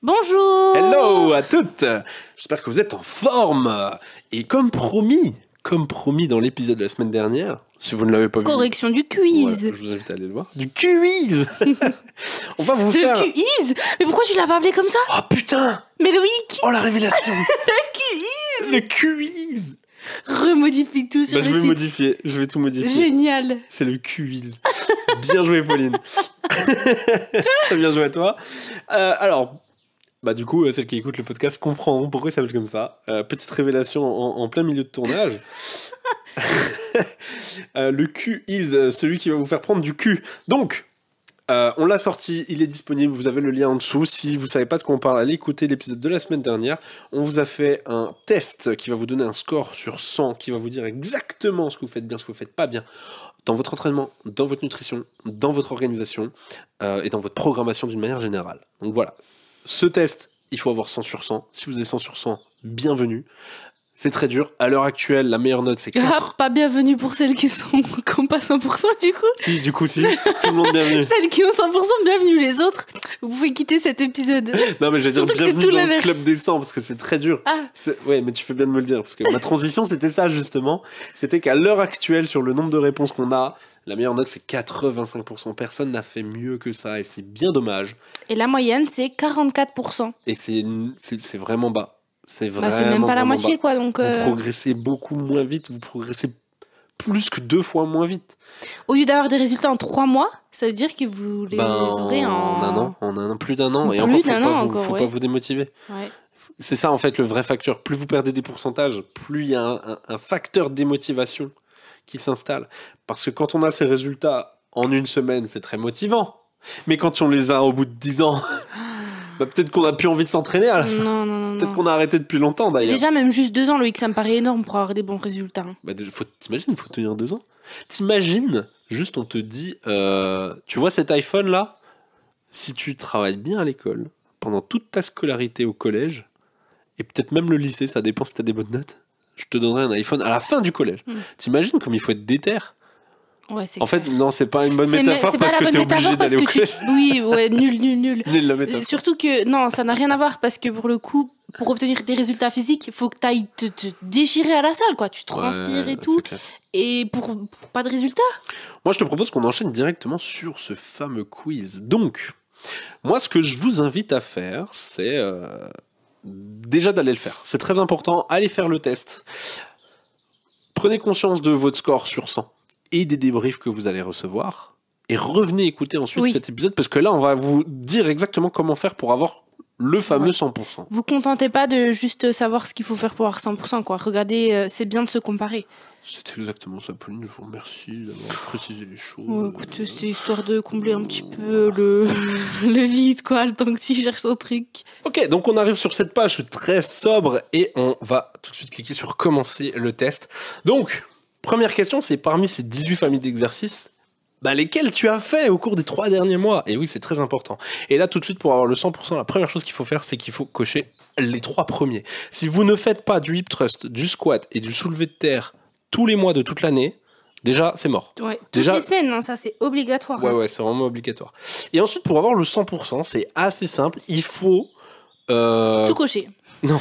Bonjour. Hello à toutes. J'espère que vous êtes en forme. Et comme promis dans l'épisode de la semaine dernière, si vous ne l'avez pas vu... Correction du quiz. Voilà, je vous invite à aller le voir. Du quiz. On va vous faire... Le quiz. Mais pourquoi tu l'as pas appelé comme ça? Oh putain. Mais Loïc. Oh la révélation. Le quiz. Le quiz. Remodifie tout sur le site. Je vais tout modifier. Génial. C'est le quiz. Bien joué Pauline. Bien joué à toi. Alors... Bah du coup, celles qui écoutent le podcast comprendront pourquoi il s'appelle comme ça. Petite révélation en plein milieu de tournage. Le Q is celui qui va vous faire prendre du cul. Donc, on l'a sorti, il est disponible, vous avez le lien en dessous. Si vous savez pas de quoi on parle, allez écouter l'épisode de la semaine dernière. On vous a fait un test qui va vous donner un score sur 100, qui va vous dire exactement ce que vous faites bien, ce que vous faites pas bien, dans votre entraînement, dans votre nutrition, dans votre organisation et dans votre programmation d'une manière générale. Donc voilà. Ce test, il faut avoir 100 sur 100. Si vous avez 100 sur 100, bienvenue. C'est très dur. À l'heure actuelle, la meilleure note, c'est 4. Ah, pas bienvenue pour celles qui ont pas 100% du coup. Si, du coup, si. Tout le monde bienvenue. Celles qui ont 100%, bienvenue. Les autres, vous pouvez quitter cet épisode. Non, mais je vais dire Surtout que c'est bienvenue tout dans le l'inverse. club des 100, parce que c'est très dur. Ah. Ouais, mais tu fais bien de me le dire, parce que ma transition, c'était ça, justement. C'était qu'à l'heure actuelle, sur le nombre de réponses qu'on a, la meilleure note, c'est 85%. Personne n'a fait mieux que ça, et c'est bien dommage. Et la moyenne, c'est 44%. Et c'est vraiment bas. C'est vraiment, c'est même pas la vraiment moitié, bas. quoi. Donc, Vous progressez beaucoup moins vite, vous progressez plus que 2 fois moins vite. au lieu d'avoir des résultats en 3 mois, ça veut dire que vous les aurez en un an, plus d'un an. Et Plus encore, d'un an, faut pas vous démotiver. Ouais. C'est ça, en fait, le vrai facteur. Plus vous perdez des pourcentages, plus il y a un facteur de démotivation qui s'installe. Parce que quand on a ces résultats en une semaine, c'est très motivant. Mais quand on les a au bout de 10 ans, bah, peut-être qu'on a plus envie de s'entraîner à la fin. Non. Peut-être qu'on a arrêté depuis longtemps, d'ailleurs. Déjà, même juste 2 ans, Loïc, ça me paraît énorme pour avoir des bons résultats. Bah, t'imagines, il faut tenir 2 ans. T'imagines, juste on te dit, tu vois cet iPhone-là, si tu travailles bien à l'école, pendant toute ta scolarité au collège, et peut-être même le lycée, ça dépend si t'as des bonnes notes, je te donnerai un iPhone à la fin du collège. T'imagines comme il faut être déter? Ouais, c'est En clair. fait, non, c'est pas une bonne métaphore c'est parce pas que la t'es bonne obligé métaphore parce d'aller au que collège. Oui, ouais, nul. Nul la métaphore. Surtout que, non, ça n'a rien à voir parce que pour le coup, pour obtenir des résultats physiques, il faut que tu ailles te déchirer à la salle, quoi. Tu transpires et tout. C'est clair. Et pour pas de résultats. Moi, je te propose qu'on enchaîne directement sur ce fameux quiz. Donc, moi, ce que je vous invite à faire, c'est déjà d'aller le faire. C'est très important. Allez faire le test. Prenez conscience de votre score sur 100 et des débriefs que vous allez recevoir. Et revenez écouter ensuite cet épisode parce que là, on va vous dire exactement comment faire pour avoir le fameux 100%. Vous contentez pas de juste savoir ce qu'il faut faire pour avoir 100%, quoi. Regardez, c'est bien de se comparer. C'était exactement ça, Pauline. Je vous remercie d'avoir précisé les choses. Ouais, écoute, c'était histoire de combler un petit peu le vide, quoi, le temps que tu cherches ton truc. Ok, donc on arrive sur cette page très sobre et on va tout de suite cliquer sur commencer le test. Donc, première question, c'est parmi ces 18 familles d'exercices, lesquelles tu as fait au cours des 3 derniers mois? Et oui, c'est très important. Et là, tout de suite, pour avoir le 100%, la première chose qu'il faut faire, c'est qu'il faut cocher les 3 premiers. Si vous ne faites pas du hip thrust, du squat et du soulevé de terre tous les mois de toute l'année, déjà, c'est mort. Ouais, toutes les semaines, hein, ça c'est obligatoire. Ouais, c'est vraiment obligatoire. Et ensuite, pour avoir le 100%, c'est assez simple. Il faut... Tout cocher. Non.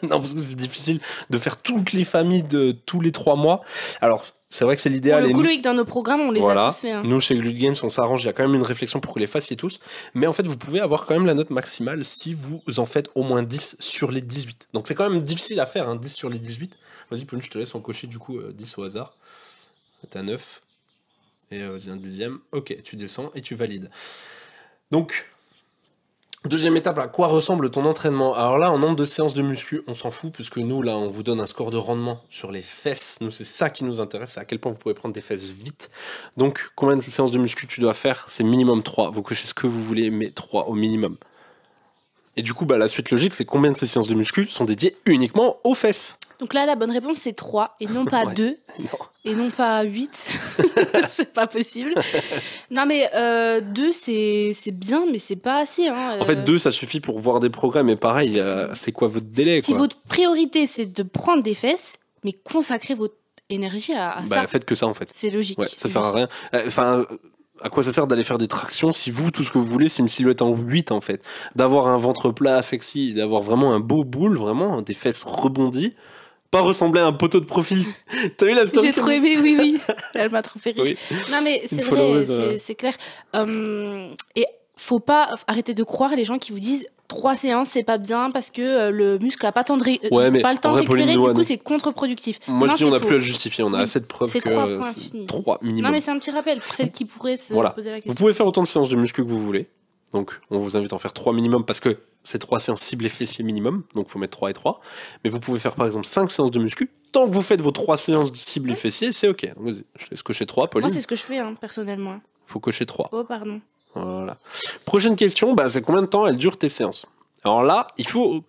Non, parce que c'est difficile de faire toutes les familles de tous les 3 mois. Alors, c'est vrai que c'est l'idéal. Pour le coup, Loïc, dans nos programmes, on les a tous fait. Hein. Nous, chez Glut Games, on s'arrange. Il y a quand même une réflexion pour que les fassiez tous. Mais en fait, vous pouvez avoir quand même la note maximale si vous en faites au moins 10 sur les 18. Donc, c'est quand même difficile à faire, 10 sur les 18. Vas-y, Pauline, je te laisse en cocher du coup 10 au hasard. T'as 9. Et vas-y, un 10e. Ok, tu descends et tu valides. Donc, deuxième étape, à quoi ressemble ton entraînement? Alors là, en nombre de séances de muscu, on s'en fout, puisque nous, là, on vous donne un score de rendement sur les fesses. Nous, c'est ça qui nous intéresse, c'est à quel point vous pouvez prendre des fesses vite. Donc, combien de séances de muscu tu dois faire? C'est minimum 3. Vous cochez ce que vous voulez, mais 3 au minimum. Et du coup, la suite logique, c'est combien de ces séances de muscu sont dédiées uniquement aux fesses? Donc là, la bonne réponse, c'est 3 et non pas 2. Non. Et non pas 8. C'est pas possible. Non, mais 2, c'est bien, mais c'est pas assez. Hein. En fait, 2, ça suffit pour voir des progrès, mais pareil, c'est quoi votre délai? Si votre priorité, c'est de prendre des fesses, mais consacrez votre énergie à ça. Faites que ça, en fait. C'est logique. Ouais, ça sert à rien. Enfin, à quoi ça sert d'aller faire des tractions si vous, tout ce que vous voulez, c'est une silhouette en 8 en fait. D'avoir un ventre plat, sexy, d'avoir vraiment un beau boule, vraiment, des fesses rebondies, pas ressembler à un poteau de profil. T'as vu la story? J'ai trop aimé, oui. Elle m'a trop fait rire. Oui. Non, mais c'est Une vrai, followeuse, c'est clair. Et faut pas arrêter de croire les gens qui vous disent 3 séances, c'est pas bien parce que le muscle a pas, Ouais, mais pas le temps en de vrai, Pauline, récupérer, nous, du coup nous- c'est contre-productif. Moi Non, je dis on c'est n'a faux. plus à le justifier, on a Oui. assez de preuves C'est que 3 points c'est finis. 3 minimum. Non, mais c'est un petit rappel pour celles qui pourraient se Voilà. poser la Vous question. pouvez faire autant de séances de muscu que vous voulez. Donc, on vous invite à en faire 3 minimum parce que c'est 3 séances ciblées fessiers minimum. Donc, il faut mettre 3 et 3. Mais vous pouvez faire par exemple 5 séances de muscu. Tant que vous faites vos 3 séances ciblées fessiers, c'est OK. Donc, vas-y, je te laisse cocher 3, Pauline. Moi, c'est ce que je fais, personnellement. Faut cocher 3. Oh, pardon. Voilà. Prochaine question, c'est combien de temps elles durent tes séances? Alors là, il faut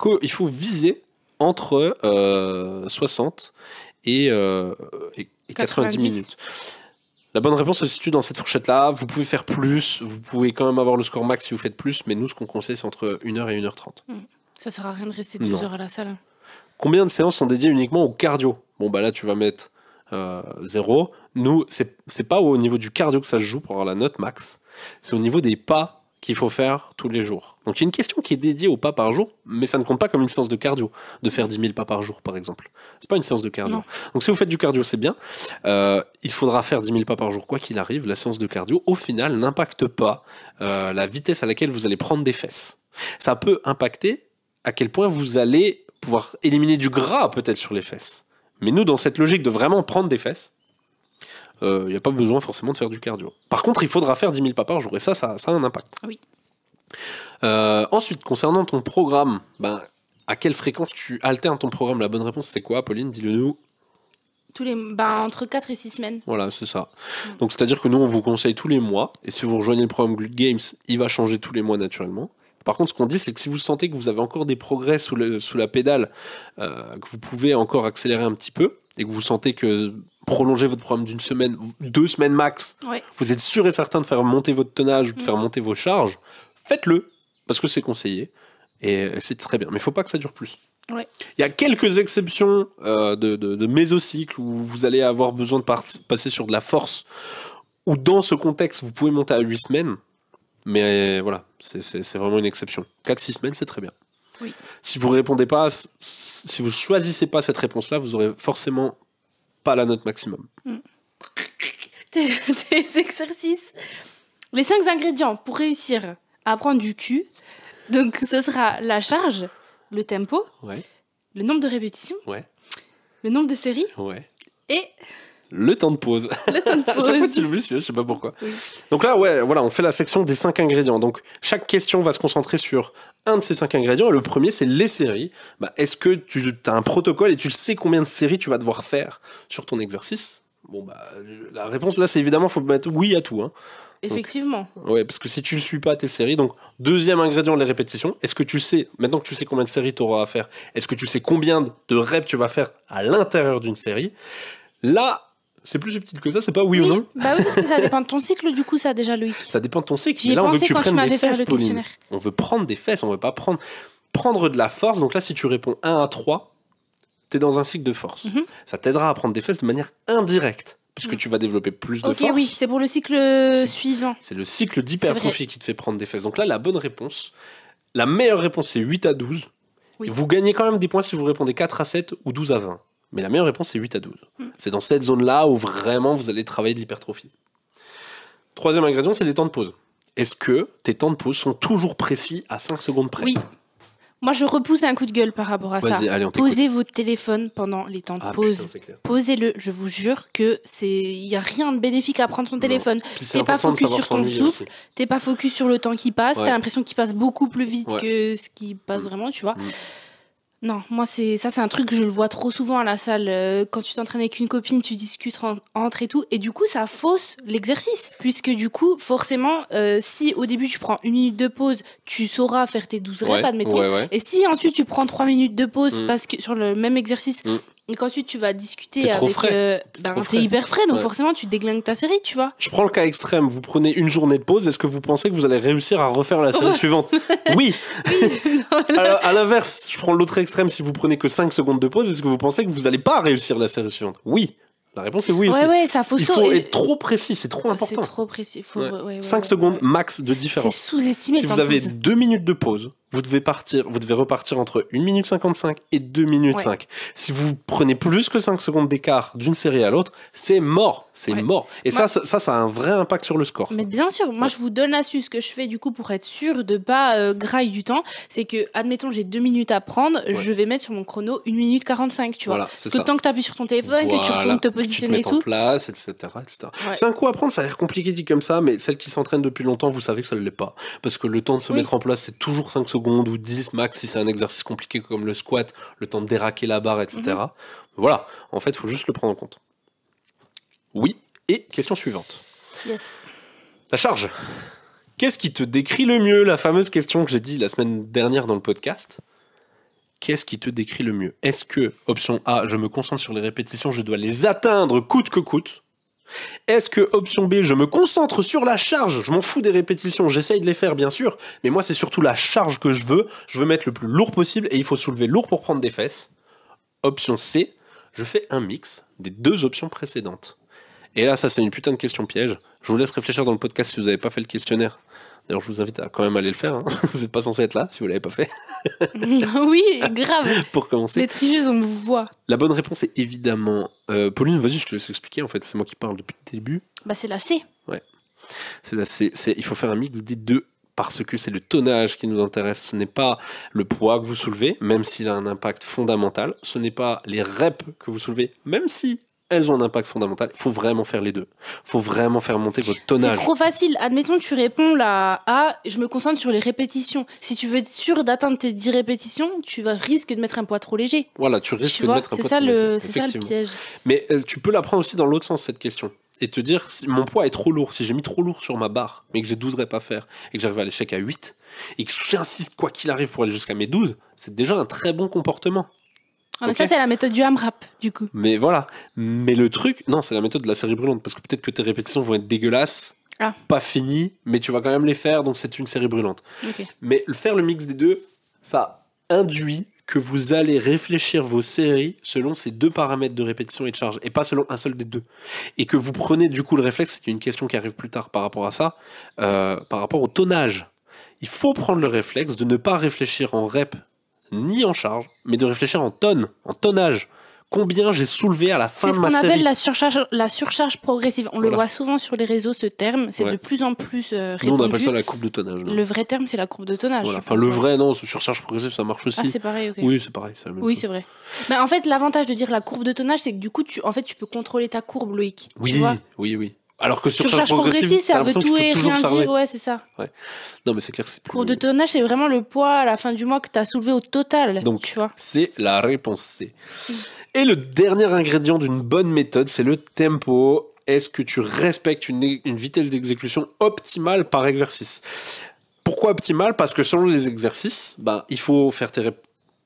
viser entre 60 et 90 minutes. La bonne réponse se situe dans cette fourchette-là. Vous pouvez faire plus, vous pouvez quand même avoir le score max si vous faites plus, mais nous, ce qu'on conseille, c'est entre 1h et 1h30. Ça sert à rien de rester 2 Non. heures à la salle. Combien de séances sont dédiées uniquement au cardio? Bon, là, tu vas mettre 0. Nous, c'est pas au niveau du cardio que ça se joue pour avoir la note max. C'est au niveau des pas qu'il faut faire tous les jours. Donc, il y a une question qui est dédiée aux pas par jour, mais ça ne compte pas comme une séance de cardio, de faire 10 000 pas par jour, par exemple. C'est pas une séance de cardio. Non. Donc, si vous faites du cardio, c'est bien. Il faudra faire 10 000 pas par jour, quoi qu'il arrive. La séance de cardio, au final, n'impacte pas la vitesse à laquelle vous allez prendre des fesses. Ça peut impacter à quel point vous allez pouvoir éliminer du gras, peut-être, sur les fesses. Mais nous, dans cette logique de vraiment prendre des fesses, il n'y a pas besoin forcément de faire du cardio. Par contre, il faudra faire 10 000 pas par jour, et ça a un impact. Oui. Ensuite, concernant ton programme, à quelle fréquence tu alternes ton programme? La bonne réponse, c'est quoi, Pauline? Dis-le nous. Entre 4 et 6 semaines. Voilà, c'est ça. Donc, c'est-à-dire que nous, on vous conseille tous les mois, et si vous rejoignez le programme Good Games, il va changer tous les mois naturellement. Par contre, ce qu'on dit, c'est que si vous sentez que vous avez encore des progrès sous la pédale, que vous pouvez encore accélérer un petit peu, et que vous sentez que prolonger votre programme d'une semaine, 2 semaines max, Ouais. vous êtes sûr et certain de faire monter votre tonnage ou de faire monter vos charges, faites-le, parce que c'est conseillé, et c'est très bien. Mais il ne faut pas que ça dure plus. Ouais. Il y a quelques exceptions de mésocycles où vous allez avoir besoin de passer sur de la force, où dans ce contexte, vous pouvez monter à 8 semaines, mais voilà, c'est vraiment une exception. 4-6 semaines, c'est très bien. Oui. Si vous répondez pas, si vous choisissez pas cette réponse-là, vous aurez forcément pas la note maximum. Tes exercices. Les 5 ingrédients pour réussir à prendre du cul. Donc, ce sera la charge, le tempo, Ouais, le nombre de répétitions, ouais, le nombre de séries ouais. et Le temps de pause. le temps de À chaque fois, pause. tu l'oublies, je sais pas pourquoi. Oui. Donc là, voilà, on fait la section des 5 ingrédients. Donc, chaque question va se concentrer sur un de ces 5 ingrédients. Et le premier, c'est les séries. Est-ce que tu as un protocole et tu sais combien de séries tu vas devoir faire sur ton exercice? Bon, la réponse là, c'est évidemment, il faut mettre oui à tout. Hein. Effectivement. Ouais, parce que si tu ne suis pas tes séries, donc deuxième ingrédient, les répétitions. Est-ce que tu sais, maintenant que tu sais combien de séries tu auras à faire, est-ce que tu sais combien de reps tu vas faire à l'intérieur d'une série? Là, c'est plus subtil que ça, c'est pas oui ou non. Bah oui, parce que ça dépend de ton cycle, du coup, ça déjà, Loïc. Ça dépend de ton cycle. J'y Mais ai là, on veut que pensé tu quand tu prennes des m'avais fait fesses, le Pauline. questionnaire. On veut prendre des fesses, on veut pas prendre de la force. Donc là, si tu réponds 1 à 3, t'es dans un cycle de force. Ça t'aidera à prendre des fesses de manière indirecte, puisque tu vas développer plus de Ok, force. oui, c'est pour le cycle suivant. C'est le cycle d'hypertrophie qui te fait prendre des fesses. Donc là, la bonne réponse, la meilleure réponse, c'est 8 à 12. Oui. Vous gagnez quand même des points si vous répondez 4 à 7 ou 12 à 20. Mais la meilleure réponse, c'est 8 à 12. C'est dans cette zone-là où vraiment vous allez travailler de l'hypertrophie. Troisième ingrédient, c'est les temps de pause. Est-ce que tes temps de pause sont toujours précis à 5 secondes près? Oui. Moi, je repousse un coup de gueule par rapport à ça. Vas-y, allez, on t'écoute. Posez votre téléphone pendant les temps de pause. Putain, c'est clair. Posez-le. Je vous jure que il y a rien de bénéfique à prendre son téléphone. Puis c'est T'es pas important de focus savoir sur ton s'ennuyer souffle. aussi. T'es pas focus sur le temps qui passe. Ouais. T'as l'impression qu'il passe beaucoup plus vite Ouais. que ce qui passe vraiment, tu vois. Non, moi, c'est un truc que je le vois trop souvent à la salle. Quand tu t'entraînes avec une copine, tu discutes entre et tout. Et du coup, ça fausse l'exercice. Puisque du coup, forcément, si au début, tu prends 1 minute de pause, tu sauras faire tes 12 reps, admettons. Ouais. Et si ensuite, tu prends 3 minutes de pause parce que sur le même exercice, Mm. et qu'ensuite, tu vas discuter T'es trop avec... frais. Trop t'es frais. hyper frais, donc Ouais. forcément, tu déglingues ta série, tu vois. Je prends le cas extrême, vous prenez une journée de pause, est-ce que vous pensez que vous allez réussir à refaire la série suivante? Oui. À l'inverse, je prends l'autre extrême, si vous prenez que 5 secondes de pause, est-ce que vous pensez que vous n'allez pas réussir la série suivante? Oui. La réponse est oui aussi. Ouais, ça fausse Il tôt. faut être trop précis, c'est trop C'est important. trop précis. Faut... Ouais. 5 secondes max de différence. C'est sous-estimé. Si vous avez 2 minutes de pause, vous devez repartir entre 1 minute 55 et 2 minutes 5. Si vous prenez plus que 5 secondes d'écart d'une série à l'autre, c'est mort. C'est mort. Et ça a un vrai impact sur le score. Mais bien sûr, moi je vous donne l'astuce que je fais du coup pour être sûr de pas grailler du temps. C'est que, admettons, j'ai 2 minutes à prendre, je vais mettre sur mon chrono 1 minute 45, tu vois. Parce que le temps que tu appuies sur ton téléphone, que tu retournes te positionner et tout. En place, etc. C'est un coup à prendre, ça a l'air compliqué dit comme ça, mais celles qui s'entraînent depuis longtemps, vous savez que ça ne l'est pas. Parce que le temps de se mettre en place, c'est toujours 5 secondes ou 10 max si c'est un exercice compliqué comme le squat, le temps de déraquer la barre, etc. Voilà, en fait, il faut juste le prendre en compte. Oui, et question suivante. Yes. La charge. Qu'est-ce qui te décrit le mieux? La fameuse question que j'ai dit la semaine dernière dans le podcast. Qu'est-ce qui te décrit le mieux? Est-ce que, option A, je me concentre sur les répétitions, je dois les atteindre coûte que coûte? Est-ce que, option B, je me concentre sur la charge, je m'en fous des répétitions, j'essaye de les faire bien sûr, mais moi c'est surtout la charge que je veux mettre le plus lourd possible et il faut soulever lourd pour prendre des fesses. Option C, je fais un mix des 2 options précédentes. Et là, ça c'est une putain de question piège. Je vous laisse réfléchir dans le podcast si vous n'avez pas fait le questionnaire. D'ailleurs, je vous invite à quand même aller le faire. Hein. Vous n'êtes pas censé être là si vous ne l'avez pas fait. Oui, grave. Pour commencer. Les tricheuses, on me voit. La bonne réponse est évidemment... Pauline, vas-y, je te laisse expliquer. En fait, c'est moi qui parle depuis le début. Bah, c'est la C. Ouais. C'est la C. Il faut faire un mix des 2 parce que c'est le tonnage qui nous intéresse. Ce n'est pas le poids que vous soulevez, même s'il a un impact fondamental. Ce n'est pas les reps que vous soulevez, même si elles ont un impact fondamental. Il faut vraiment faire les 2. Il faut vraiment faire monter votre tonnage. C'est trop facile. Admettons, tu réponds la A, je me concentre sur les répétitions. Si tu veux être sûr d'atteindre tes 10 répétitions, tu risques de mettre un poids trop léger. Voilà, tu risques de mettre un poids trop léger. C'est ça le piège. Mais tu peux la prendre aussi dans l'autre sens, cette question. Et te dire, si mon poids est trop lourd, si j'ai mis trop lourd sur ma barre, mais que j'ai 12 reps à faire, et que j'arrive à l'échec à 8, et que j'insiste quoi qu'il arrive pour aller jusqu'à mes 12, c'est déjà un très bon comportement. Ah, mais ça, c'est la méthode du AMRAP, du coup. Mais voilà. Mais le truc, non, c'est la méthode de la série brûlante. Parce que peut-être que tes répétitions vont être dégueulasses, pas finies, mais tu vas quand même les faire, donc c'est une série brûlante. Okay. Mais faire le mix des 2, ça induit que vous allez réfléchir vos séries selon ces 2 paramètres de répétition et de charge, et pas selon un seul des 2. Et que vous prenez du coup le réflexe, c'est une question qui arrive plus tard par rapport à ça, par rapport au tonnage. Il faut prendre le réflexe de ne pas réfléchir en rep ni en charge, mais de réfléchir en tonnes, en tonnage. Combien j'ai soulevé à la fin de ma série. C'est ce qu'on appelle la surcharge progressive. On le voit souvent sur les réseaux, ce terme. C'est de plus en plus répandu. Nous, on appelle ça la courbe de tonnage. Le vrai terme, c'est la courbe de tonnage. Voilà. Enfin, le vrai, non, surcharge progressive, ça marche aussi. Ah, c'est pareil, ok. Oui, c'est pareil. C'est oui, c'est vrai. Mais en fait, l'avantage de dire la courbe de tonnage, c'est que du coup, tu peux contrôler ta courbe, Loïc. Oui, tu vois oui. Alors que surcharge progressive, c'est un peu tout et rien dire. Ouais, c'est ça. Ouais. Non, mais c'est clair, c'est plus... Courbe de tonnage, c'est vraiment le poids à la fin du mois que tu as soulevé au total. Donc, tu vois. C'est la réponse C. Et le dernier ingrédient d'une bonne méthode, c'est le tempo. Est-ce que tu respectes une vitesse d'exécution optimale par exercice? Pourquoi optimale? Parce que selon les exercices, il faut faire tes reps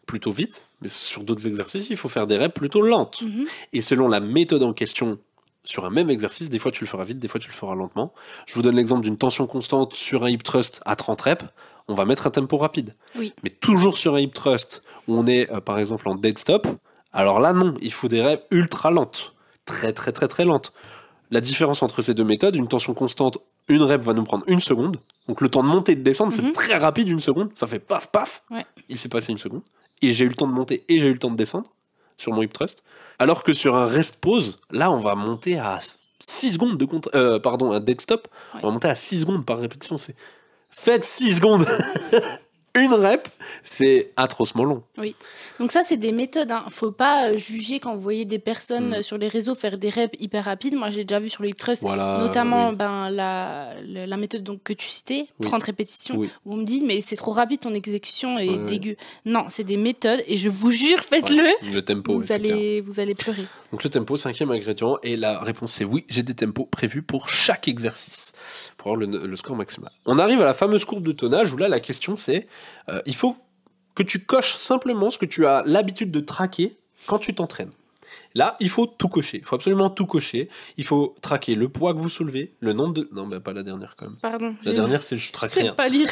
plutôt vite, mais sur d'autres exercices, il faut faire des reps plutôt lentes. Et selon la méthode en question, sur un même exercice, des fois tu le feras vite, des fois tu le feras lentement. Je vous donne l'exemple d'une tension constante sur un hip thrust à 30 reps. On va mettre un tempo rapide. Oui. Mais toujours sur un hip thrust, où on est par exemple en dead stop, alors là non, il faut des reps ultra lentes. Très très très très lentes. La différence entre ces 2 méthodes, une tension constante, une rep va nous prendre 1 seconde. Donc le temps de monter et de descendre, c'est très rapide, 1 seconde. Ça fait paf paf. Ouais. Il s'est passé 1 seconde. Et j'ai eu le temps de monter et j'ai eu le temps de descendre sur mon hip thrust. Alors que sur un rest pause, là on va monter à 6 secondes de un dead stop, on va monter à 6 secondes par répétition. Faites 6 secondes. Une rep, c'est atrocement long. Oui. Donc ça, c'est des méthodes. Faut pas juger quand vous voyez des personnes sur les réseaux faire des reps hyper rapides. Moi, j'ai déjà vu sur le hip thrust, notamment la méthode donc, que tu citais, 30 répétitions, où on me dit, mais c'est trop rapide, ton exécution est dégueu. Non, c'est des méthodes, et je vous jure, faites-le. Le tempo, vous allez pleurer. Donc le tempo, 5e ingrédient, et la réponse c'est oui, j'ai des tempos prévus pour chaque exercice, pour avoir le score maximal. On arrive à la fameuse courbe de tonnage, où là, la question c'est, il faut que tu coches simplement ce que tu as l'habitude de traquer quand tu t'entraînes. Là, il faut tout cocher. Il faut absolument tout cocher. Il faut traquer le poids que vous soulevez, le nombre de... Non, mais pas la dernière quand même. Pardon. La dernière, c'est je traque rien. Je sais pas lire.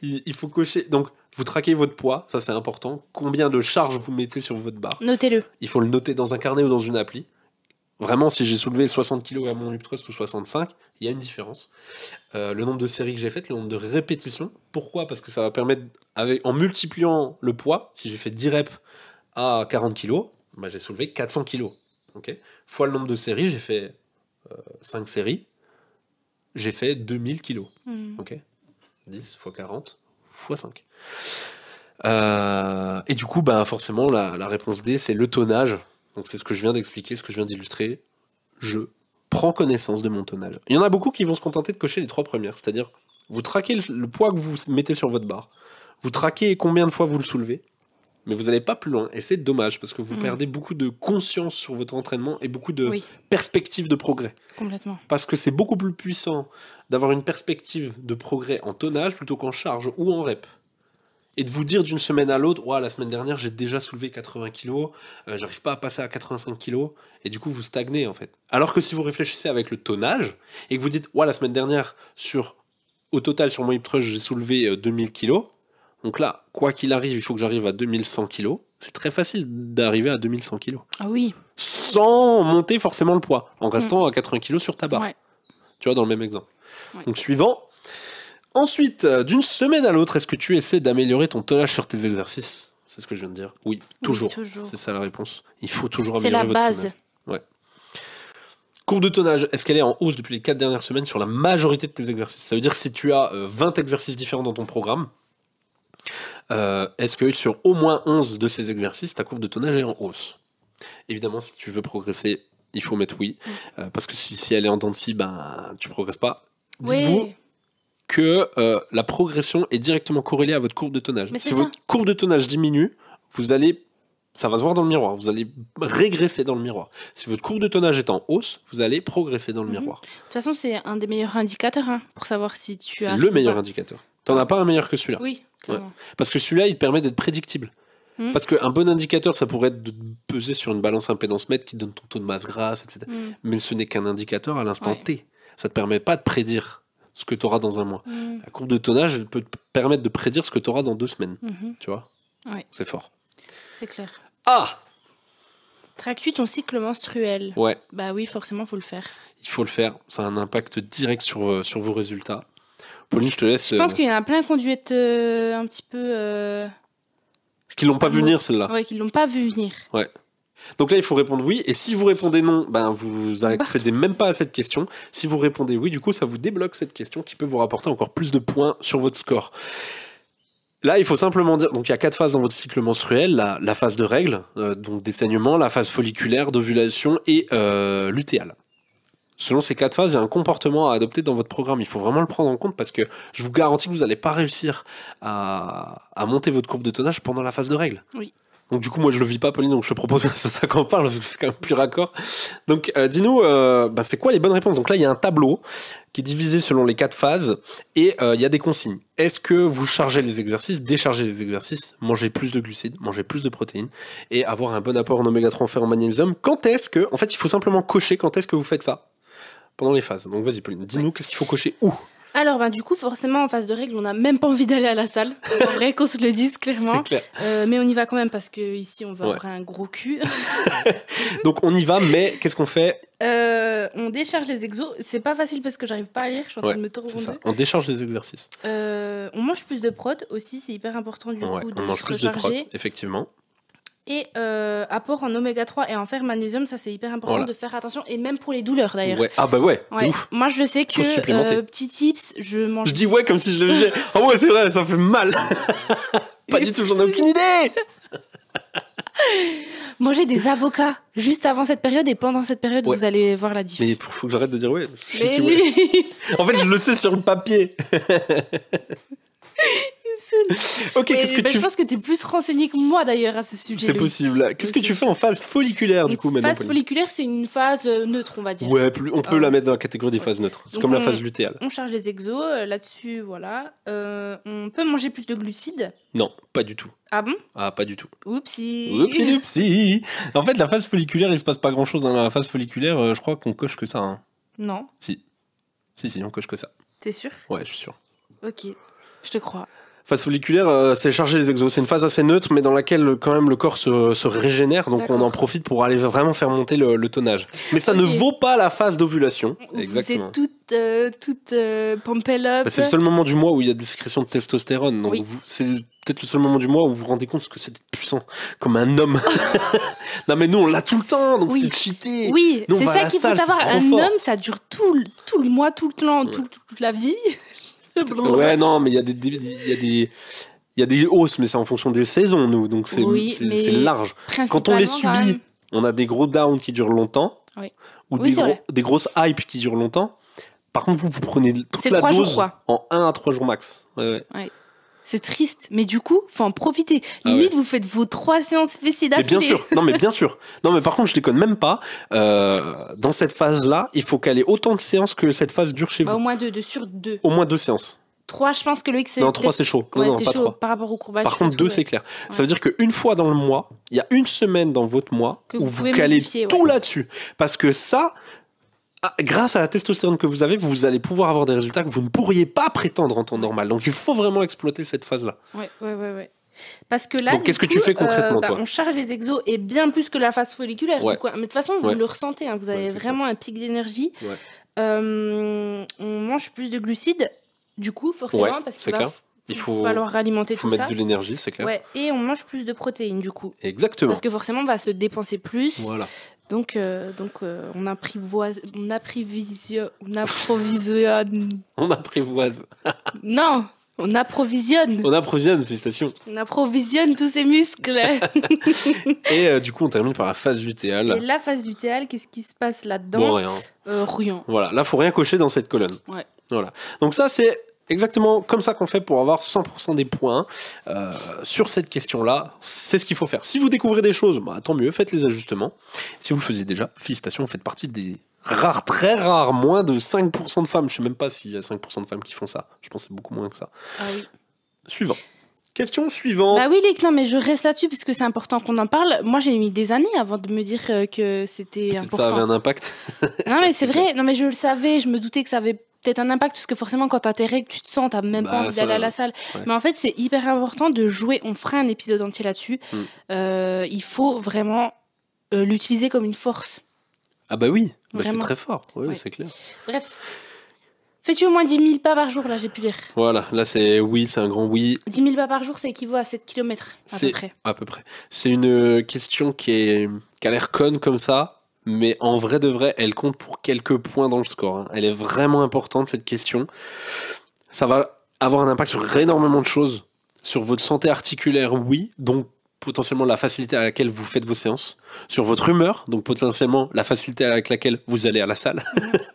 Il faut cocher. Donc, vous traquez votre poids, ça c'est important. Combien de charges vous mettez sur votre barre. Notez-le. Il faut le noter dans un carnet ou dans une appli. Vraiment, si j'ai soulevé 60 kg à mon hip thrust ou 65, il y a une différence. Le nombre de séries que j'ai faites, le nombre de répétitions. Pourquoi ? Parce que ça va permettre, en multipliant le poids, si j'ai fait 10 reps à 40 kg, bah, j'ai soulevé 400 kg. Okay, fois le nombre de séries, j'ai fait 5 séries, j'ai fait 2000 kg. Okay, 10 fois 40 fois 5. Et du coup, bah, forcément, la réponse D, c'est le tonnage. Donc c'est ce que je viens d'expliquer, ce que je viens d'illustrer. Je prends connaissance de mon tonnage. Il y en a beaucoup qui vont se contenter de cocher les 3 premières. C'est-à-dire, vous traquez le poids que vous mettez sur votre barre. Vous traquez combien de fois vous le soulevez. Mais vous n'allez pas plus loin. Et c'est dommage, parce que vous perdez beaucoup de conscience sur votre entraînement et beaucoup de perspectives de progrès. Complètement. Parce que c'est beaucoup plus puissant d'avoir une perspective de progrès en tonnage plutôt qu'en charge ou en rep. Et de vous dire d'une semaine à l'autre, la semaine dernière, j'ai déjà soulevé 80 kg, j'arrive pas à passer à 85 kg, et du coup, vous stagnez, en fait. Alors que si vous réfléchissez avec le tonnage, et que vous dites, la semaine dernière, au total, sur mon hip thrust, j'ai soulevé 2000 kg, donc là, quoi qu'il arrive, il faut que j'arrive à 2100 kg. C'est très facile d'arriver à 2100 kg. Ah oui. Sans monter forcément le poids, en restant à 80 kg sur ta barre. Ouais. Tu vois, dans le même exemple. Ouais. Donc, suivant. Ensuite, d'une semaine à l'autre, est-ce que tu essaies d'améliorer ton tonnage sur tes exercices ? C'est ce que je viens de dire. Oui, toujours. Oui, toujours. C'est ça la réponse. Il faut toujours améliorer votre tonnage. C'est la base. Ouais. Courbe de tonnage, est-ce qu'elle est en hausse depuis les 4 dernières semaines sur la majorité de tes exercices ? Ça veut dire que si tu as 20 exercices différents dans ton programme, est-ce que sur au moins 11 de ces exercices, ta courbe de tonnage est en hausse ? Évidemment, si tu veux progresser, il faut mettre oui. Parce que si elle est en dents de scie, tu ne progresses pas. Dites-vous que la progression est directement corrélée à votre courbe de tonnage. Si votre courbe de tonnage diminue, ça va se voir dans le miroir, vous allez régresser dans le miroir. Si votre courbe de tonnage est en hausse, vous allez progresser dans le miroir. De toute façon, c'est un des meilleurs indicateurs pour savoir si tu as... C'est le meilleur indicateur. T'en as pas un meilleur que celui-là. Oui, clairement. Ouais. Parce que celui-là, il te permet d'être prédictible. Parce qu'un bon indicateur, ça pourrait être de peser sur une balance impédance-mètre qui donne ton taux de masse grasse, etc. Mais ce n'est qu'un indicateur à l'instant T. Ça ne te permet pas de prédire ce que tu auras dans un mois. La courbe de tonnage, elle peut te permettre de prédire ce que tu auras dans 2 semaines. Tu vois ? C'est fort. C'est clair. Ah ! Traques-tu ton cycle menstruel ? Ouais. Bah oui, forcément, il faut le faire. Il faut le faire. Ça a un impact direct sur vos résultats. Pauline, je te laisse... Je pense qu'il y en a plein qui ont dû être un petit peu... Qui l'ont pas vu venir, celle-là. Ouais, qui l'ont pas vu venir. Ouais. Donc là, il faut répondre oui. Et si vous répondez non, vous accédez même pas à cette question. Si vous répondez oui, du coup, ça vous débloque cette question qui peut vous rapporter encore plus de points sur votre score. Là, il faut simplement dire... Donc, il y a 4 phases dans votre cycle menstruel. La phase de règles, donc des saignements, la phase folliculaire, d'ovulation et lutéale. Selon ces 4 phases, il y a un comportement à adopter dans votre programme. Il faut vraiment le prendre en compte parce que je vous garantis que vous n'allez pas réussir à monter votre courbe de tonnage pendant la phase de règles. Oui. Donc du coup, moi je le vis pas, Pauline, donc je te propose c'est ça qu'on parle, parce que c'est quand même plus raccord. Donc dis-nous, c'est quoi les bonnes réponses ? Donc là, il y a un tableau qui est divisé selon les 4 phases et il y a des consignes. Est-ce que vous chargez les exercices, déchargez les exercices, mangez plus de glucides, mangez plus de protéines et avoir un bon apport en oméga 3, en fer, en magnésium ? Quand est-ce que, en fait, il faut simplement cocher quand est-ce que vous faites ça pendant les phases. Donc vas-y, Pauline, dis-nous qu'est-ce qu'il faut cocher où ? Alors, du coup, forcément, en phase de règles, on n'a même pas envie d'aller à la salle. C'est vrai qu'on se le dise clairement. Mais on y va quand même parce qu'ici, on va avoir un gros cul. Donc, on y va, mais qu'est-ce qu'on fait ? On décharge les exos. C'est pas facile parce que j'arrive pas à lire. Je suis en train de me tourner. C'est ça. On décharge les exercices. On mange plus de prot aussi. C'est hyper important du coup de on mange se plus recharger. de prot, effectivement. Et apport en oméga 3 et en fer magnésium, ça c'est hyper important de faire attention, et même pour les douleurs d'ailleurs. Ouais. Ah bah ouais. Ouf. Moi je sais que, petit tips, je mange... Je dis ouais comme si je le faisais. Ah ouais, c'est vrai, ça fait mal. Pas du tout, j'en ai aucune idée. Mangez des avocats juste avant cette période et pendant cette période, vous allez voir la différence. Mais il faut que j'arrête de dire ouais. En fait, je le sais sur le papier. Ok, qu'est-ce que tu... Je pense que tu es plus renseigné que moi d'ailleurs à ce sujet. C'est possible. Qu'est-ce que tu fais en phase folliculaire du coup maintenant ? Phase folliculaire, c'est une phase neutre, on va dire. Ouais, on peut la mettre dans la catégorie des phases neutres. C'est donc comme la phase lutéale. On charge les exos là-dessus, voilà. On peut manger plus de glucides ? Non, pas du tout. Ah bon ? Ah, pas du tout. Oupsie. En fait, la phase folliculaire, il se passe pas grand-chose. Dans la phase folliculaire, je crois qu'on coche que ça. Hein. Non. Si, on coche que ça. T'es sûr ? Ouais, je suis sûr. Ok, je te crois. Phase folliculaire, c'est charger les exos. C'est une phase assez neutre, mais dans laquelle quand même le corps se régénère, donc on en profite pour aller vraiment faire monter le tonnage. Mais ça ne vaut pas la phase d'ovulation. Exactement. Vous êtes toute pumped up. C'est le seul moment du mois où il y a des sécrétions de testostérone. Donc c'est peut-être le seul moment du mois où vous vous rendez compte que c'est puissant, comme un homme. Non mais nous on l'a tout le temps, donc c'est cheaté. Oui, nous, c'est ça qu'il faut savoir. Un fort. homme, ça dure tout le mois, tout le temps, toute la vie. Ouais, non, mais il y a des hausses, mais c'est en fonction des saisons, nous, donc c'est large. Quand on les subit, on a des gros downs qui durent longtemps, ou des grosses hypes qui durent longtemps. Par contre, vous prenez toute la dose en 1 à 3 jours max. Ouais. C'est triste, mais du coup, faut en profiter. Limite, vous faites vos 3 séances fessies d'affilée. Mais bien sûr, bien sûr. Non, mais par contre, je déconne même pas. Dans cette phase-là, il faut caler autant de séances que cette phase dure chez vous. Au moins 2 sur 2. Au moins 2 séances. 3, je pense que Loïc, c'est... Non, 3, c'est chaud. Ouais, non, c'est pas chaud 3. par rapport aux courbatures. Par contre, 2, c'est clair. Ouais. Ça veut dire qu'une fois dans le mois, il y a une semaine dans votre mois où vous calez tout là-dessus. Parce que ça... grâce à la testostérone que vous avez, vous allez pouvoir avoir des résultats que vous ne pourriez pas prétendre en temps normal. Donc il faut vraiment exploiter cette phase-là. Ouais. Parce que là, donc qu'est-ce que tu fais concrètement, toi ? On charge les exos et bien plus que la phase folliculaire. Mais de toute façon, vous le ressentez. Hein, vous avez vraiment un pic d'énergie. On mange plus de glucides, du coup, forcément, parce qu'il va falloir ralimenter tout ça. Il faut mettre de l'énergie, c'est clair. Ouais, et on mange plus de protéines, du coup. Exactement. Parce que forcément, on va se dépenser plus. Voilà. Donc on apprivoise. On apprivoise. Non, on approvisionne. On approvisionne, félicitations. On approvisionne tous ces muscles. Et du coup, on termine par la phase lutéale. Et la phase lutéale, qu'est-ce qui se passe là-dedans ? Bon, rien. Rien. Voilà, là, faut rien cocher dans cette colonne. Ouais. Voilà. Donc ça, c'est exactement comme ça qu'on fait pour avoir 100% des points sur cette question-là. C'est ce qu'il faut faire. Si vous découvrez des choses, tant mieux, faites les ajustements. Si vous le faisiez déjà, félicitations, vous faites partie des rares, très rares, moins de 5% de femmes. Je sais même pas s'il y a 5% de femmes qui font ça. Je pense que c'est beaucoup moins que ça. Ah oui. Suivant. Question suivante. Bah oui, Léc, non, mais je reste là-dessus parce que c'est important qu'on en parle. Moi, j'ai mis des années avant de me dire que c'était important. Ça avait un impact. Non, mais c'est vrai. Non, mais je le savais. Je me doutais que ça avait peut-être un impact parce que forcément, quand t'as tes règles, tu te sens, t'as même pas envie d'aller à la salle. Ouais. Mais en fait, c'est hyper important de jouer. On fera un épisode entier là-dessus. Il faut vraiment l'utiliser comme une force. Ah bah oui, c'est très fort. Oui, c'est clair. Bref. Fais-tu au moins 10 000 pas par jour, là, j'ai pu lire. Voilà, là, c'est un grand oui. 10 000 pas par jour, ça équivaut à 7 km, à peu près. C'est une question qui a l'air conne comme ça, mais en vrai de vrai, elle compte pour quelques points dans le score. Hein. Elle est vraiment importante, cette question. Ça va avoir un impact sur énormément de choses. Sur votre santé articulaire, oui, donc potentiellement la facilité à laquelle vous faites vos séances, sur votre humeur, donc potentiellement la facilité avec laquelle vous allez à la salle,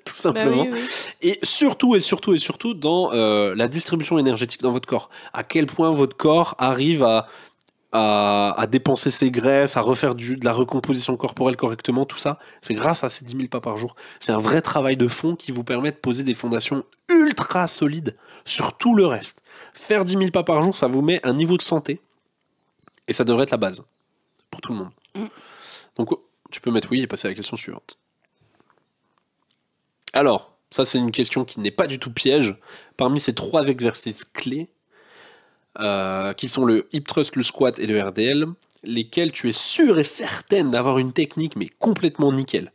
tout simplement, oui. Et surtout dans la distribution énergétique dans votre corps. À quel point votre corps arrive à dépenser ses graisses, à refaire de la recomposition corporelle correctement, tout ça, c'est grâce à ces 10 000 pas par jour. C'est un vrai travail de fond qui vous permet de poser des fondations ultra solides sur tout le reste. Faire 10 000 pas par jour, ça vous met un niveau de santé. Et ça devrait être la base pour tout le monde. Donc, tu peux mettre oui et passer à la question suivante. Alors, ça, c'est une question qui n'est pas du tout piège. Parmi ces 3 exercices clés, qui sont le hip thrust, le squat et le RDL, lesquels tu es sûr et certaine d'avoir une technique, mais complètement nickel.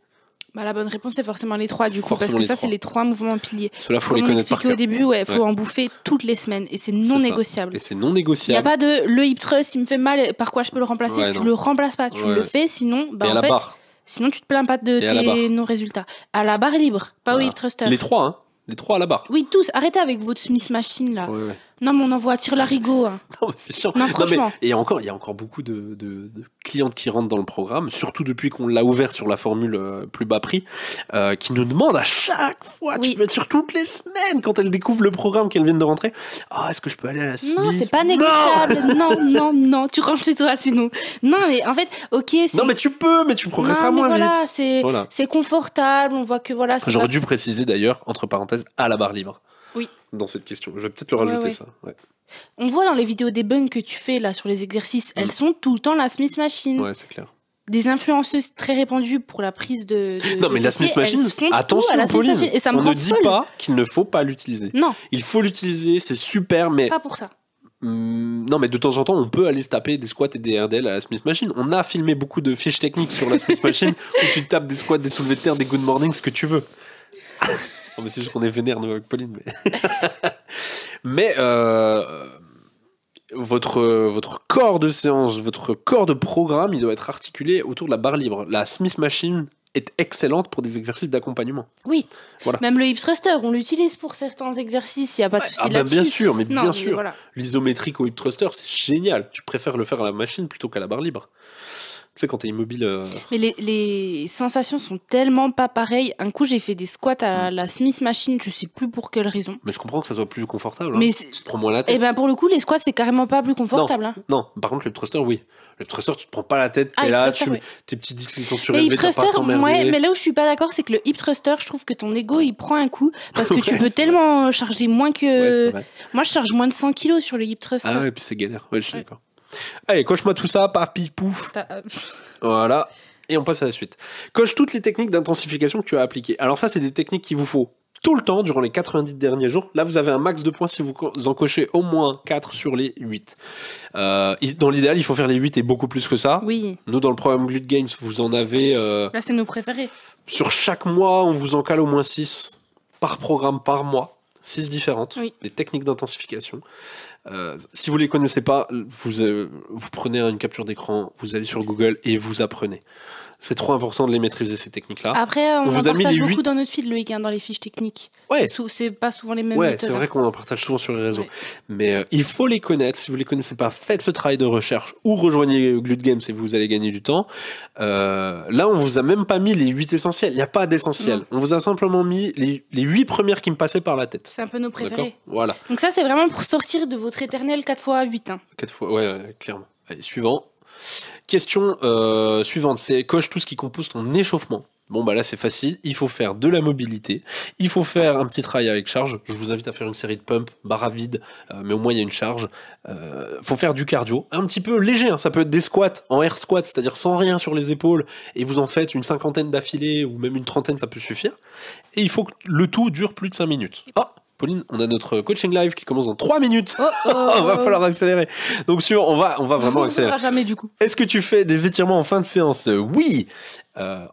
La bonne réponse, c'est forcément les 3, du coup, parce que ça, c'est les 3 mouvements piliers. Cela, faut les connaître par cœur. Au début, faut en bouffer toutes les semaines, et c'est non négociable. Et c'est non négociable. Il n'y a pas de le hip thrust, il me fait mal, par quoi je peux le remplacer ? Tu le remplaces pas, tu le fais, sinon, et à la barre. Sinon tu te plains pas de tes non-résultats. À la barre libre, pas au hip thruster. Les 3, hein. Les 3 à la barre. Oui, tous. Arrêtez avec votre Smith Machine, là. Ouais. Non, mais on envoie tire l'arigot. Hein. Non, mais c'est chiant. Non, franchement. Non, mais, il y a encore beaucoup de clientes qui rentrent dans le programme, surtout depuis qu'on l'a ouvert sur la formule plus bas prix, qui nous demandent à chaque fois, tu peux être sur toutes les semaines, quand elles découvrent le programme qu'elles viennent de rentrer, est-ce que je peux aller à la Smith ? Non, c'est pas négociable. Non, tu rentres chez toi sinon. Non, mais en fait, ok. Non, mais tu peux, mais tu progresseras moins vite. C'est confortable, on voit que voilà. J'aurais dû préciser d'ailleurs, entre parenthèses, à la barre libre. Oui. Dans cette question. Je vais peut-être le rajouter, ça. Ouais. On voit dans les vidéos des bunks que tu fais là sur les exercices, elles sont tout le temps la Smith Machine. Ouais, c'est clair. Des influenceuses très répandues pour la prise de non, mais la Smith Machine, attention, Pauline, on ne dit pas qu'il ne faut pas l'utiliser. Non. Il faut l'utiliser, c'est super, mais... Pas pour ça. Non, mais de temps en temps, on peut aller se taper des squats et des RDL à la Smith Machine. On a filmé beaucoup de fiches techniques sur la Smith Machine où tu tapes des squats, des soulevés de terre, des good morning, ce que tu veux. Non, mais c'est juste qu'on est vénère, nous, avec Pauline. Mais votre corps de séance, votre corps de programme, il doit être articulé autour de la barre libre. La Smith Machine est excellente pour des exercices d'accompagnement. Oui, voilà. Même le hip thruster, on l'utilise pour certains exercices, il n'y a pas de souci là-dessus. Bien sûr, mais non, bien sûr. Voilà. L'isométrique au hip thruster, c'est génial. Tu préfères le faire à la machine plutôt qu'à la barre libre. Tu sais, quand t'es immobile... Mais les sensations sont tellement pas pareilles. Un coup, j'ai fait des squats à la Smith Machine, je sais plus pour quelle raison. Mais je comprends que ça soit plus confortable. Mais tu te prends moins la tête. Et ben pour le coup, les squats, c'est carrément pas plus confortable. Non, par contre, le hip thruster, oui. Le hip thruster, tu te prends pas la tête, t'es là, tes petits disques qui sont surélevés, t'as pas à t'emmerder. Ouais, mais là où je suis pas d'accord, c'est que le hip thruster, je trouve que ton ego, il prend un coup, parce que tu peux tellement charger moins que... Ouais, moi, je charge moins de 100 kilos sur le hip thruster. Ah ouais, et puis c'est galère, ouais, je suis d'accord. Allez, coche-moi tout ça, paf, pif, pouf. Voilà, et on passe à la suite. Coche toutes les techniques d'intensification que tu as appliquées. Alors ça, c'est des techniques qu'il vous faut tout le temps, durant les 90 derniers jours. Là, vous avez un max de points si vous en cochez au moins 4 sur les 8. Dans l'idéal, il faut faire les 8 et beaucoup plus que ça. Oui. Nous, dans le programme Glut Games, vous en avez... Là, c'est nos préférés. Sur chaque mois, on vous en cale au moins 6 par programme, par mois. 6 différentes, des techniques d'intensification. Si vous ne les connaissez pas, vous prenez une capture d'écran, vous allez sur Google et vous apprenez. C'est trop important de les maîtriser, ces techniques-là. Après, on en partage beaucoup dans notre feed, Loïc, dans les fiches techniques. Ouais. C'est pas souvent les mêmes méthodes. C'est vrai qu'on en partage souvent sur les réseaux. Mais il faut les connaître. Si vous ne les connaissez pas, faites ce travail de recherche ou rejoignez Glut Games et vous allez gagner du temps. Là, on vous a même pas mis les 8 essentiels. Il n'y a pas d'essentiels. On vous a simplement mis les 8 premières qui me passaient par la tête. C'est un peu nos préférés. Voilà. Donc ça, c'est vraiment pour sortir de votre éternel 4x8. 4 fois, ouais, clairement. Allez, suivant. Question suivante, c'est coche tout ce qui compose ton échauffement. Bon bah là c'est facile, il faut faire de la mobilité, il faut faire un petit travail avec charge, je vous invite à faire une série de pumps, barre à vide, mais au moins il y a une charge, faut faire du cardio, un petit peu léger, hein. Ça peut être des squats en air squat, c'est-à-dire sans rien sur les épaules, et vous en faites une 50aine d'affilée, ou même une 30aine, ça peut suffire, et il faut que le tout dure plus de 5 minutes. Pauline, on a notre coaching live qui commence dans 3 minutes. Va falloir accélérer. Donc suivant, on va vraiment accélérer. On ne jamais du coup. Est-ce que tu fais des étirements en fin de séance? Oui.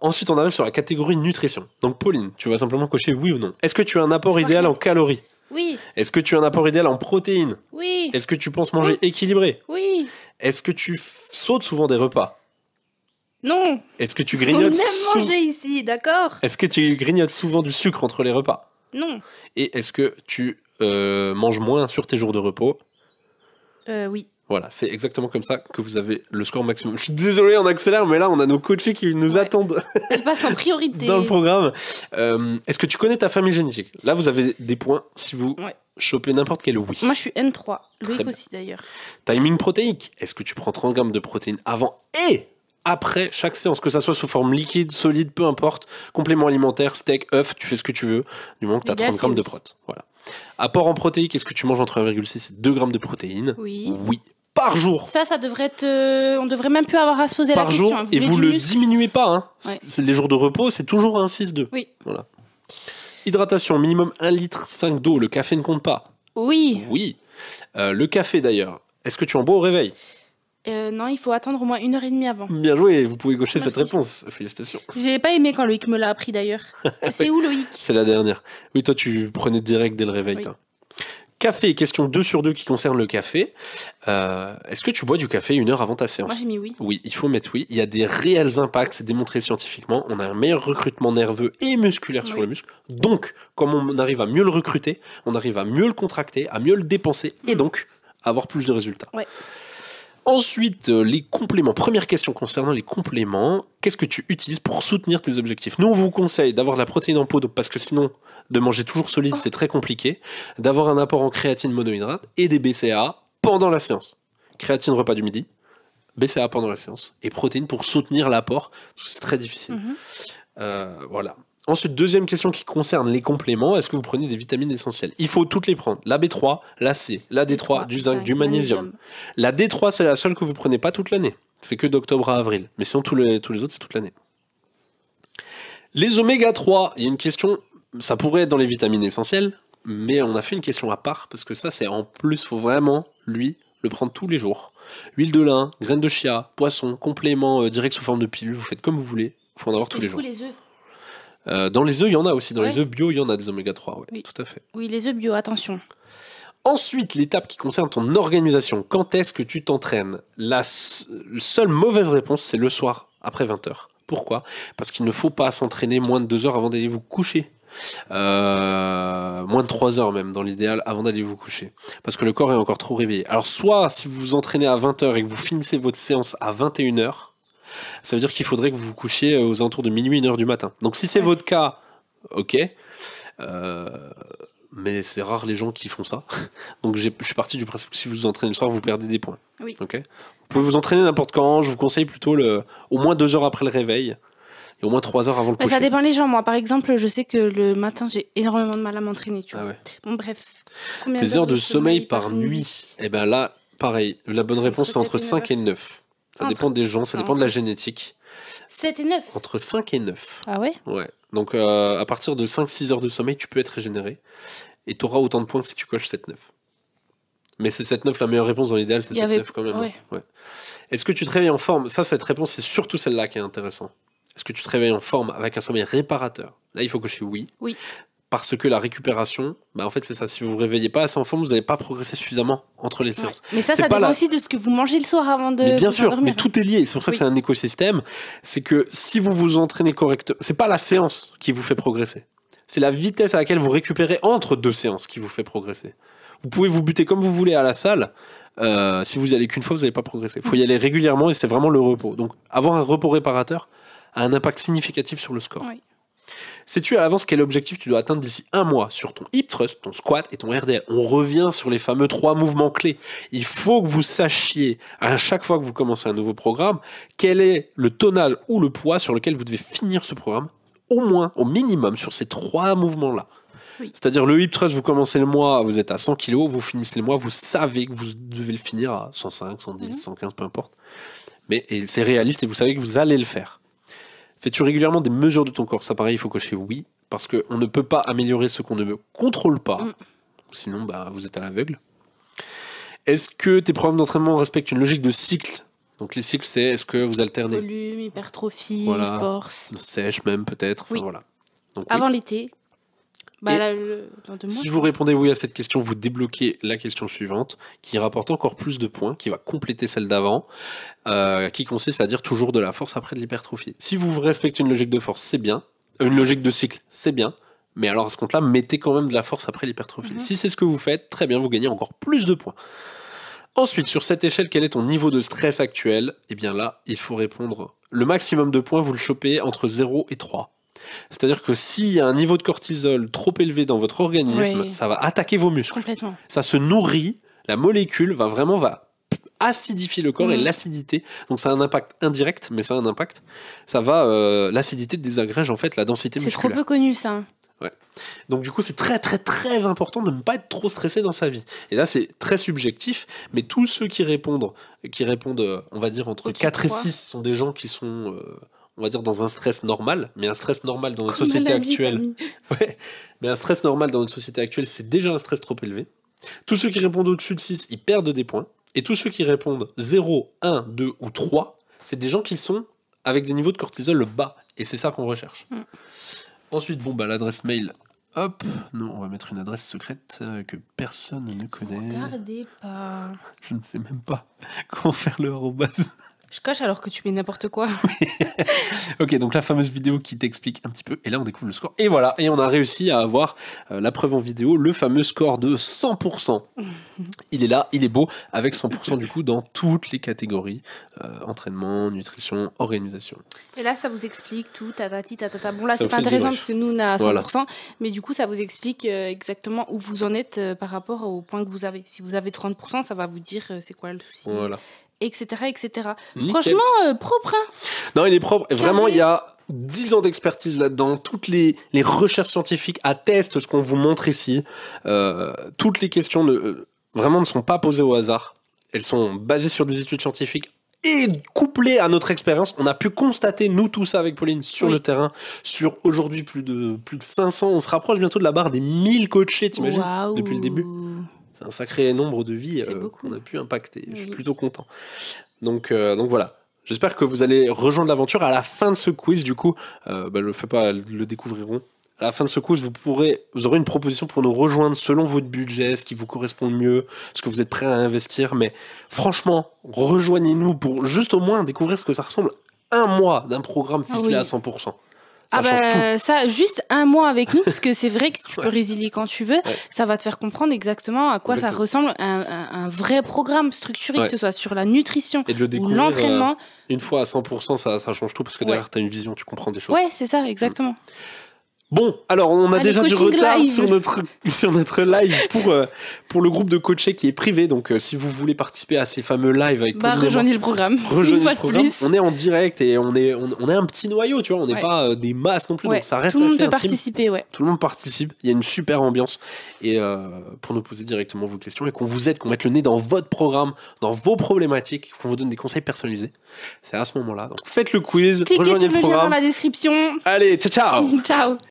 Ensuite, on arrive sur la catégorie nutrition. Donc Pauline, tu vas simplement cocher oui ou non. Est-ce que tu as un apport idéal en calories? Oui. Est-ce que tu as un apport idéal en protéines? Oui. Est-ce que tu penses manger équilibré? Oui. Est-ce que tu sautes souvent des repas? Non. Est-ce que tu grignotes On aime manger ici, d'accord? Est-ce que tu grignotes souvent du sucre entre les repas? Non. Et est-ce que tu manges moins sur tes jours de repos? Oui. Voilà, c'est exactement comme ça que vous avez le score maximum. Je suis désolé, on accélère, mais là, on a nos coachés qui nous attendent. Elle passe en priorité. Dans le programme. Est-ce que tu connais ta famille génétique? Là, vous avez des points si vous chopez n'importe quel oui. Moi, je suis N3. Loïc aussi, d'ailleurs. Timing protéique. Est-ce que tu prends 30 grammes de protéines avant et après chaque séance, que ça soit sous forme liquide, solide, peu importe, complément alimentaire, steak, œuf, tu fais ce que tu veux, du moment que tu as 30 grammes de prot. Voilà. Apport en protéines, est-ce que tu manges entre 1,6 et 2 grammes de protéines? Oui. Oui. Par jour. Ça devrait être... on devrait même plus avoir à se poser la question. Par jour, et vous le diminuez pas. Hein. Les jours de repos, c'est toujours un 6-2. Oui. Voilà. Hydratation, minimum 1,5 litre d'eau. Le café ne compte pas. Oui. Oui. Le café, d'ailleurs. Est-ce que tu en bois au réveil? Non, il faut attendre au moins 1h30 avant. Bien joué, vous pouvez cocher cette réponse. Félicitations. J'ai pas aimé quand Loïc me l'a appris d'ailleurs. C'est où Loïc? C'est la dernière. Oui, toi tu prenais direct dès le réveil. Oui. Toi. Café, question 2 sur 2 qui concerne le café. Est-ce que tu bois du café 1 heure avant ta séance? Moi j'ai mis oui. Oui, il faut mettre oui. Il y a des réels impacts, c'est démontré scientifiquement. On a un meilleur recrutement nerveux et musculaire sur le muscle. Donc, comme on arrive à mieux le recruter, on arrive à mieux le contracter, à mieux le dépenser et donc avoir plus de résultats. Ouais. Ensuite, les compléments. Première question concernant les compléments. Qu'est-ce que tu utilises pour soutenir tes objectifs? Nous, on vous conseille d'avoir de la protéine en poudre parce que sinon, de manger toujours solide, c'est très compliqué. D'avoir un apport en créatine monohydrate et des BCAA pendant la séance. Créatine repas du midi, BCAA pendant la séance et protéines pour soutenir l'apport parce que c'est très difficile. Voilà. Ensuite, deuxième question qui concerne les compléments. Est-ce que vous prenez des vitamines essentielles? Il faut toutes les prendre. La B3, la C, la D3, du zinc, du magnésium. La D3, c'est la seule que vous prenez pas toute l'année. C'est que d'octobre à avril. Mais sinon, tous les autres, c'est toute l'année. Les oméga 3, il y a une question. Ça pourrait être dans les vitamines essentielles, mais on a fait une question à part, parce que ça, c'est en plus, faut vraiment, lui, le prendre tous les jours. Huile de lin, graines de chia, poisson, complément direct sous forme de pilule, vous faites comme vous voulez, il faut en avoir tous les jours. les œufs. Dans les œufs, il y en a aussi. Dans Ouais. les œufs bio, il y en a des oméga 3, Oui. tout à fait. Oui, les œufs bio, attention. Ensuite, l'étape qui concerne ton organisation. Quand est-ce que tu t'entraînes? La seule mauvaise réponse, c'est le soir, après 20h. Pourquoi? Parce qu'il ne faut pas s'entraîner moins de 2 heures avant d'aller vous coucher. Moins de 3 heures même, dans l'idéal, avant d'aller vous coucher. Parce que le corps est encore trop réveillé. Alors, soit, si vous vous entraînez à 20h et que vous finissez votre séance à 21h, ça veut dire qu'il faudrait que vous vous couchiez aux alentours de minuit, 1h du matin. Donc, si c'est votre cas, ok. Mais c'est rare les gens qui font ça. Donc je suis parti du principe que si vous vous entraînez le soir, vous perdez des points. Oui. Okay, vous pouvez vous entraîner n'importe quand. Je vous conseille plutôt au moins 2 heures après le réveil et au moins 3 heures avant le coucher. Ça dépend les gens. Moi, par exemple, je sais que le matin, j'ai énormément de mal à m'entraîner. Tu vois. Ah ouais. Bon, bref. Tes heures de sommeil par nuit. Et ben là, pareil. La bonne réponse, c'est entre 5 et 9. Ça dépend des gens, ça dépend de la génétique. 7 et 9. Entre 5 et 9. Ah ouais? Ouais. Donc à partir de 5-6 heures de sommeil, tu peux être régénéré. Et tu auras autant de points que si tu coches 7-9. Mais c'est 7-9 la meilleure réponse dans l'idéal, c'est 7-9 quand même. Ouais. Ouais. Est-ce que tu te réveilles en forme? Ça, cette réponse, c'est surtout celle-là qui est intéressante. Est-ce que tu te réveilles en forme avec un sommeil réparateur? Là, il faut cocher oui. Oui. Parce que la récupération, en fait, c'est ça. Si vous vous réveillez pas assez en forme, vous n'allez pas progresser suffisamment entre les séances. Mais ça dépend aussi de ce que vous mangez le soir avant de. Mais bien sûr, dormir. mais tout est lié. C'est pour ça que c'est un écosystème. C'est que si vous vous entraînez correctement, c'est pas la séance qui vous fait progresser. C'est la vitesse à laquelle vous récupérez entre 2 séances qui vous fait progresser. Vous pouvez vous buter comme vous voulez à la salle. Si vous y allez qu'une fois, vous n'allez pas progresser. Il faut y aller régulièrement et c'est vraiment le repos. Donc, avoir un repos réparateur a un impact significatif sur le score. Oui. Sais-tu à l'avance quel objectif tu dois atteindre d'ici 1 mois sur ton hip thrust, ton squat et ton RDL? On revient sur les fameux 3 mouvements clés. Il faut que vous sachiez, à chaque fois que vous commencez un nouveau programme, quel est le tonnage ou le poids sur lequel vous devez finir ce programme, au moins, au minimum, sur ces 3 mouvements-là. Oui. C'est-à-dire le hip thrust, vous commencez le mois, vous êtes à 100 kg, vous finissez le mois, vous savez que vous devez le finir à 105, 110, 115, peu importe. Mais c'est réaliste et vous savez que vous allez le faire. Fais-tu régulièrement des mesures de ton corps? Ça, pareil, il faut cocher oui, parce qu'on ne peut pas améliorer ce qu'on ne contrôle pas. Sinon, vous êtes à l'aveugle. Est-ce que tes programmes d'entraînement respectent une logique de cycle? Donc les cycles, c'est est-ce que vous alternez volume, hypertrophie, force. Sèche même peut-être. Oui. Enfin, voilà. Donc, avant l'été. Là, dans 2 mois. Si vous répondez oui à cette question, vous débloquez la question suivante, qui rapporte encore plus de points, qui va compléter celle d'avant, qui consiste à dire toujours de la force après de l'hypertrophie. Si vous respectez une logique de force, c'est bien. Une logique de cycle, c'est bien. Mais alors à ce compte-là, mettez quand même de la force après l'hypertrophie. Si c'est ce que vous faites, très bien, vous gagnez encore plus de points. Ensuite, sur cette échelle, quel est ton niveau de stress actuel? Eh bien là, il faut répondre. Le maximum de points, vous le chopez entre 0 et 3. C'est-à-dire que s'il y a un niveau de cortisol trop élevé dans votre organisme, ça va attaquer vos muscles. Complètement. Ça se nourrit, la molécule va acidifier le corps et l'acidité. Donc ça a un impact indirect, mais ça a un impact. Ça va, l'acidité désagrège en fait la densité musculaire. C'est trop peu connu ça. Ouais. Donc du coup, c'est très très très important de ne pas être trop stressé dans sa vie. Et là, c'est très subjectif, mais tous ceux qui répondent, on va dire entre 4 et 6, sont des gens qui sont, on va dire, dans un stress normal. Mais un stress normal dans notre société actuelle, mais un stress normal dans notre société actuelle, c'est déjà un stress trop élevé. Tous ceux qui répondent au-dessus de 6, ils perdent des points. Et tous ceux qui répondent 0, 1, 2 ou 3, c'est des gens qui sont avec des niveaux de cortisol bas. Et c'est ça qu'on recherche. Ensuite, l'adresse mail, hop, nous on va mettre une adresse secrète que personne ne connaît. Regardez pas. Je ne sais même pas comment faire le arrobase. Je coche alors que tu mets n'importe quoi. Ok, donc la fameuse vidéo qui t'explique un petit peu, et là on découvre le score. Et voilà, et on a réussi à avoir la preuve en vidéo, le fameux score de 100%. Il est là, il est beau, avec 100% du coup dans toutes les catégories, entraînement, nutrition, organisation. Et là ça vous explique tout, tatati, tatata. Bon là c'est pas intéressant parce que nous on a 100%, mais du coup ça vous explique exactement où vous en êtes par rapport au point que vous avez. Si vous avez 30%, ça va vous dire c'est quoi le souci. Voilà. Etc. Franchement, propre. Hein. Non, il est propre. Vraiment, il y a 10 ans d'expertise là-dedans. Toutes les recherches scientifiques attestent ce qu'on vous montre ici. Toutes les questions vraiment ne sont pas posées au hasard. Elles sont basées sur des études scientifiques Et couplé à notre expérience, on a pu constater, nous tous avec Pauline, sur le terrain, sur aujourd'hui plus de 500, on se rapproche bientôt de la barre des 1000 coachés, t'imagines, depuis le début. C'est un sacré nombre de vies qu'on a pu impacter. Je suis plutôt content. Donc voilà. J'espère que vous allez rejoindre l'aventure. À la fin de ce quiz, du coup, le découvriront. À la fin de ce quiz, vous aurez une proposition pour nous rejoindre selon votre budget, ce qui vous correspond le mieux, ce que vous êtes prêt à investir. Mais franchement, rejoignez-nous pour juste au moins découvrir ce que ça ressemble un mois d'un programme ficelé à 100%. Ça change tout. Ça, juste un mois avec nous, parce que c'est vrai que tu peux résilier quand tu veux. Ça va te faire comprendre exactement à quoi ça ressemble un vrai programme structuré, que ce soit sur la nutrition et de le découvrir, ou l'entraînement. Une fois à 100%, ça change tout, parce que derrière, tu as une vision, tu comprends des choses. Ouais, c'est ça, exactement. Bon, alors on a déjà du retard sur notre live pour le groupe de coachés qui est privé. Donc si vous voulez participer à ces fameux lives avec rejoignez le programme. Rejoignez le programme. On est en direct et on est un petit noyau, tu vois, on n'est pas des masses non plus, donc ça reste assez intime. Tout le monde peut participer, Tout le monde participe, il y a une super ambiance et pour nous poser directement vos questions et qu'on vous aide, qu'on mette le nez dans votre programme, dans vos problématiques, qu'on vous donne des conseils personnalisés. C'est à ce moment-là. Donc faites le quiz, rejoignez le programme. Cliquez sur le lien dans la description. Allez, ciao. Ciao.